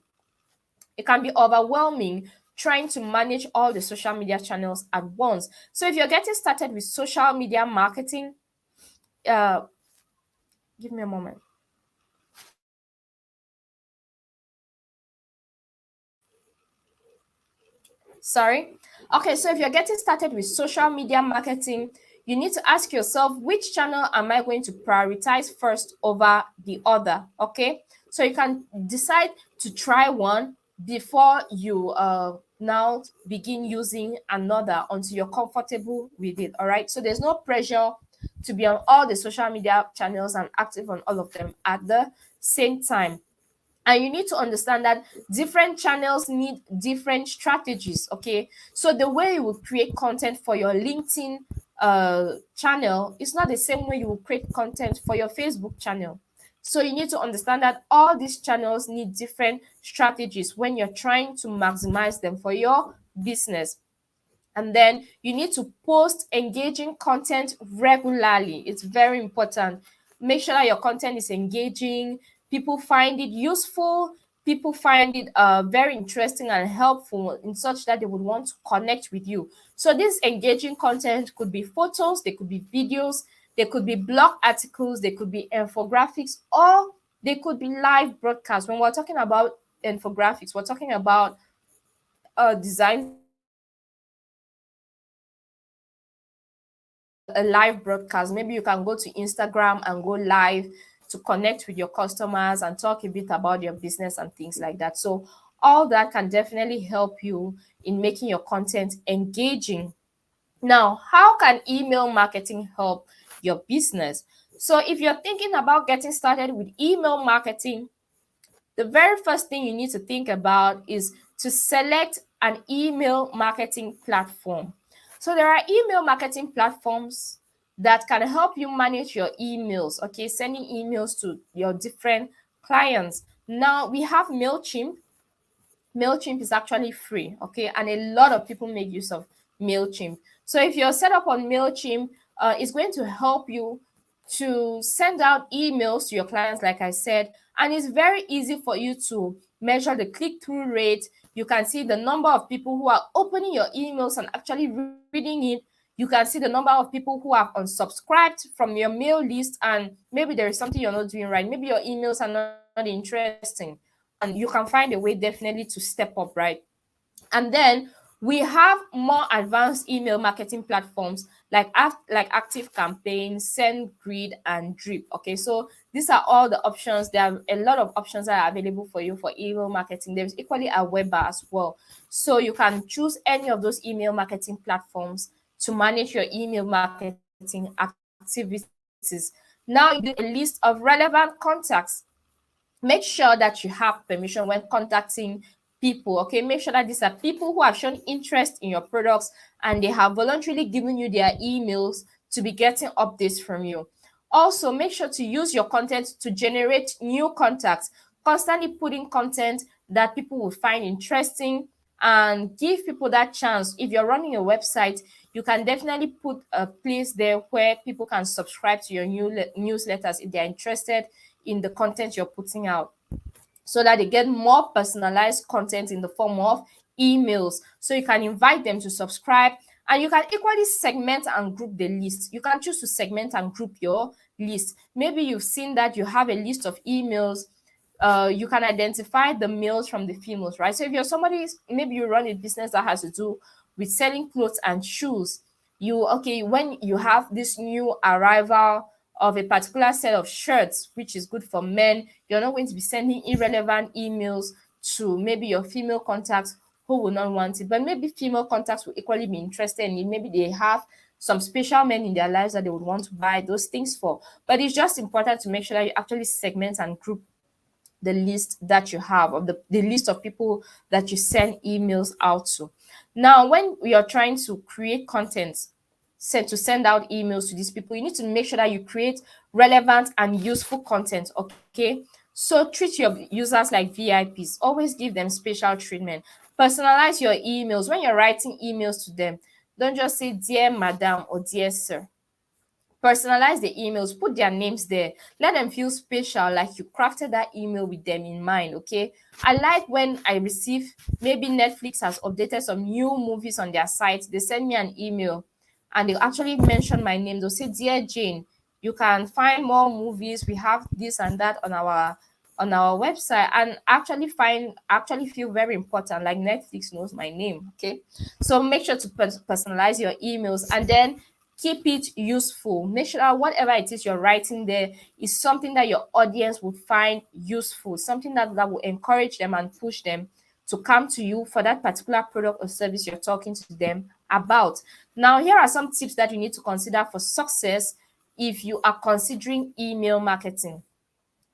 It can be overwhelming trying to manage all the social media channels at once. So if you're getting started with social media marketing, uh, give me a moment. Sorry. Okay, so if you're getting started with social media marketing, you need to ask yourself, which channel am I going to prioritize first over the other? Okay, so you can decide to try one before you now begin using another until you're comfortable with it. All right, so there's no pressure to be on all the social media channels and active on all of them at the same time. And you need to understand that different channels need different strategies. Okay, so the way you will create content for your LinkedIn channel is not the same way you will create content for your Facebook channel. So you need to understand that all these channels need different strategies when you're trying to maximize them for your business. And then you need to post engaging content regularly. It's very important. Make sure that your content is engaging, people find it useful, people find it very interesting and helpful in such that they would want to connect with you. So this engaging content could be photos, they could be videos, they could be blog articles, they could be infographics, or they could be live broadcasts. When we're talking about infographics, we're talking about designs that are a live broadcast. Maybe you can go to Instagram and go live to connect with your customers and talk a bit about your business and things like that. So all that can definitely help you in making your content engaging. Now, how can email marketing help your business? So if you're thinking about getting started with email marketing, the very first thing you need to think about is to select an email marketing platform. So there are email marketing platforms that can help you manage your emails, okay, sending emails to your different clients. Now we have Mailchimp. Mailchimp is actually free, okay, and a lot of people make use of Mailchimp. So if you're set up on Mailchimp, it's going to help you to send out emails to your clients, like I said, and it's very easy for you to measure the click-through rate. You can see the number of people who are opening your emails and actually reading it. You can see the number of people who have unsubscribed from your mail list, and maybe there is something you're not doing right. Maybe your emails are not interesting, and you can find a way definitely to step up, right? And then we have more advanced email marketing platforms like Active Campaign, SendGrid, and Drip. Okay, so these are all the options. There are a lot of options that are available for you for email marketing. There's equally a Weber as well. So you can choose any of those email marketing platforms to manage your email marketing activities. Now you do a list of relevant contacts. Make sure that you have permission when contacting people. Okay, make sure that these are people who have shown interest in your products and they have voluntarily given you their emails to be getting updates from you. Also, make sure to use your content to generate new contacts. Constantly putting content that people will find interesting and give people that chance. If you're running a website, you can definitely put a place there where people can subscribe to your newsletters if they're interested in the content you're putting out, so that they get more personalized content in the form of emails. So you can invite them to subscribe, and you can equally segment and group the list. You can choose to segment and group your list. Maybe you've seen that you have a list of emails. You can identify the males from the females, right? So if you're somebody, maybe you run a business that has to do with selling clothes and shoes, when you have this new arrival of a particular set of shirts, which is good for men, you're not going to be sending irrelevant emails to maybe your female contacts who will not want it. But maybe female contacts will equally be interested in it. Maybe they have some special men in their lives that they would want to buy those things for. But it's just important to make sure that you actually segment and group the list that you have, of the list of people that you send emails out to. Now, when you're trying to create content, send out emails to these people, you need to make sure that you create relevant and useful content, okay? So treat your users like VIPs. Always give them special treatment. Personalize your emails. When you're writing emails to them, don't just say dear madam or dear sir. Personalize the emails, put their names there, let them feel special, like you crafted that email with them in mind. Okay, I like when I receive, maybe Netflix has updated some new movies on their site, they send me an email and they actually mention my name. They'll say, dear Jane, you can find more movies, we have this and that on our website, and actually feel very important, like Netflix knows my name. Okay, so make sure to personalize your emails, and then keep it useful. Make sure that whatever it is you're writing there is something that your audience will find useful, something that will encourage them and push them to come to you for that particular product or service you're talking to them about. Now, here are some tips that you need to consider for success if you are considering email marketing.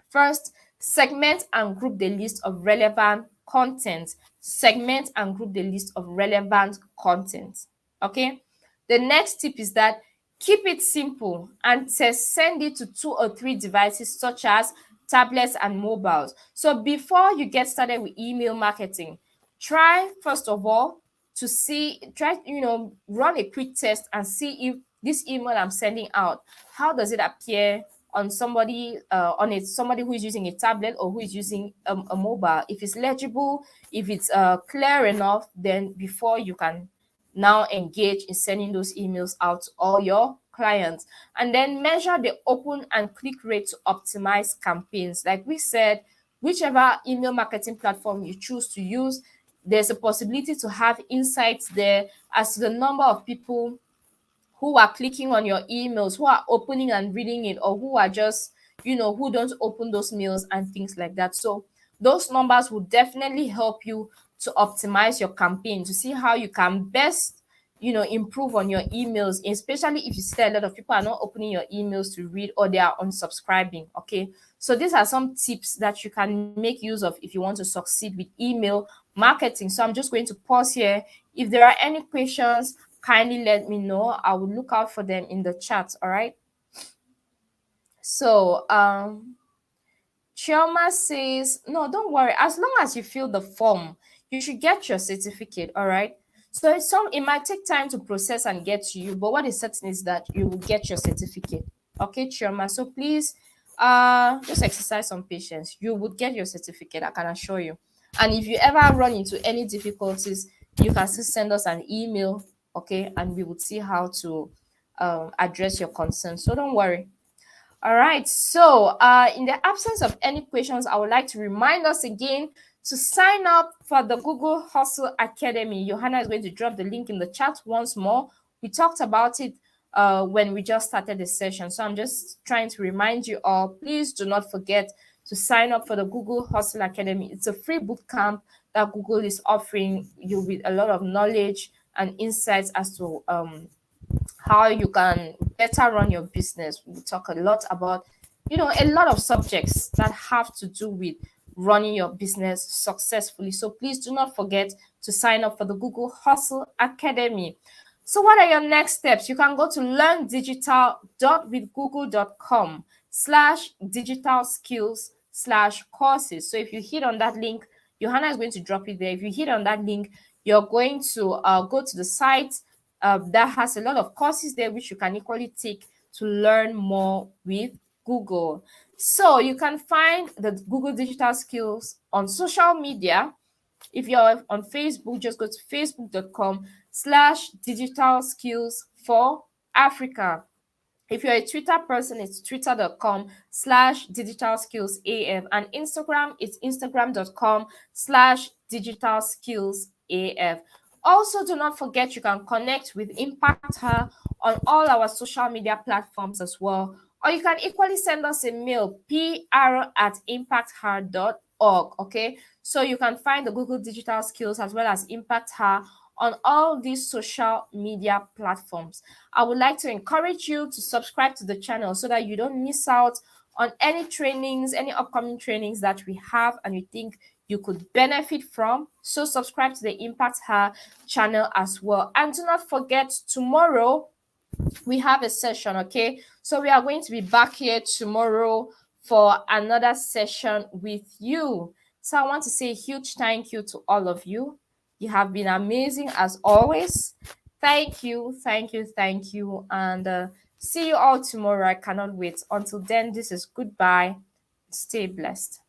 First, segment and group the list of relevant content. Segment and group the list of relevant content. Okay. The next tip is that Keep it simple and send it to 2 or 3 devices such as tablets and mobiles. So before you get started with email marketing, try first of all to see, run a quick test and see if this email I'm sending out, how does it appear on somebody who is using a tablet or who is using a mobile. If it's legible, if it's clear enough, then before you can now engage in sending those emails out to all your clients. And then measure the open and click rate to optimize campaigns. Like we said, whichever email marketing platform you choose to use, there's a possibility to have insights there as to the number of people who are clicking on your emails, who are opening and reading it, or who are just, who don't open those mails and things like that. So those numbers will definitely help you to optimize your campaign, to see how you can best, improve on your emails, especially if you see that a lot of people are not opening your emails to read or they are unsubscribing. Okay. So these are some tips that you can make use of if you want to succeed with email marketing. So I'm just going to pause here. If there are any questions, kindly let me know. I will look out for them in the chat. All right. So Chioma says, no, don't worry. As long as you fill the form, you should get your certificate. All right. So it might take time to process and get to you, but what is certain is that you will get your certificate. Okay, Chioma. So please just exercise some patience. You would get your certificate, I can assure you. And if you ever run into any difficulties, you can still send us an email, okay, and we would see how to address your concerns. So don't worry. All right. So, in the absence of any questions, I would like to remind us again to sign up for the Google Hustle Academy. Johanna is going to drop the link in the chat once more. We talked about it when we just started the session. So I'm just trying to remind you all, please do not forget to sign up for the Google Hustle Academy. It's a free boot camp that Google is offering you with a lot of knowledge and insights as to how you can better run your business. We talk a lot about, a lot of subjects that have to do with running your business successfully. So please do not forget to sign up for the Google Hustle Academy. So what are your next steps? You can go to learndigital.withgoogle.com/digital skills/courses. So if you hit on that link, Johanna is going to drop it there. If you hit on that link, you're going to go to the site that has a lot of courses there which you can equally take to learn more with Google. So you can find the Google Digital Skills on social media. If you're on Facebook, just go to facebook.com/digital skills for Africa. If you're a Twitter person, it's twitter.com/digital skills AF, and Instagram, it's instagram.com/digital skills AF. Also, do not forget you can connect with Impact Her on all our social media platforms as well. Or you can equally send us a mail, pr@impacther.org. Okay, so you can find the Google Digital Skills as well as Impact Her on all these social media platforms. I would like to encourage you to subscribe to the channel so that you don't miss out on any trainings, any upcoming trainings that we have and you think you could benefit from. So subscribe to the Impact Her channel as well. And do not forget, tomorrow we have a session, okay? So we are going to be back here tomorrow for another session with you. So I want to say a huge thank you to all of you. You have been amazing as always. Thank you, thank you, thank you. And see you all tomorrow. I cannot wait. Until then, this is goodbye. Stay blessed.